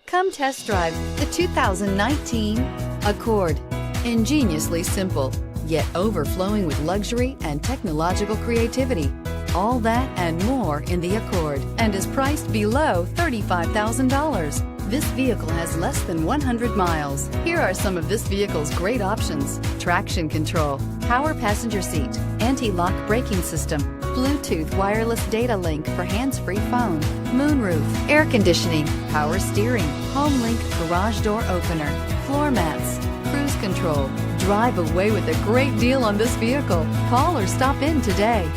Come test drive the 2019 Accord. Ingeniously simple, yet overflowing with luxury and technological creativity. All that and more in the Accord, and is priced below $35,000. This vehicle has less than 100 miles. Here are some of this vehicle's great options: traction control, power passenger seat, anti-lock braking system, Bluetooth wireless data link for hands-free phone, moonroof, air conditioning, power steering, home link garage door opener, floor mats, cruise control. Drive away with a great deal on this vehicle. Call or stop in today.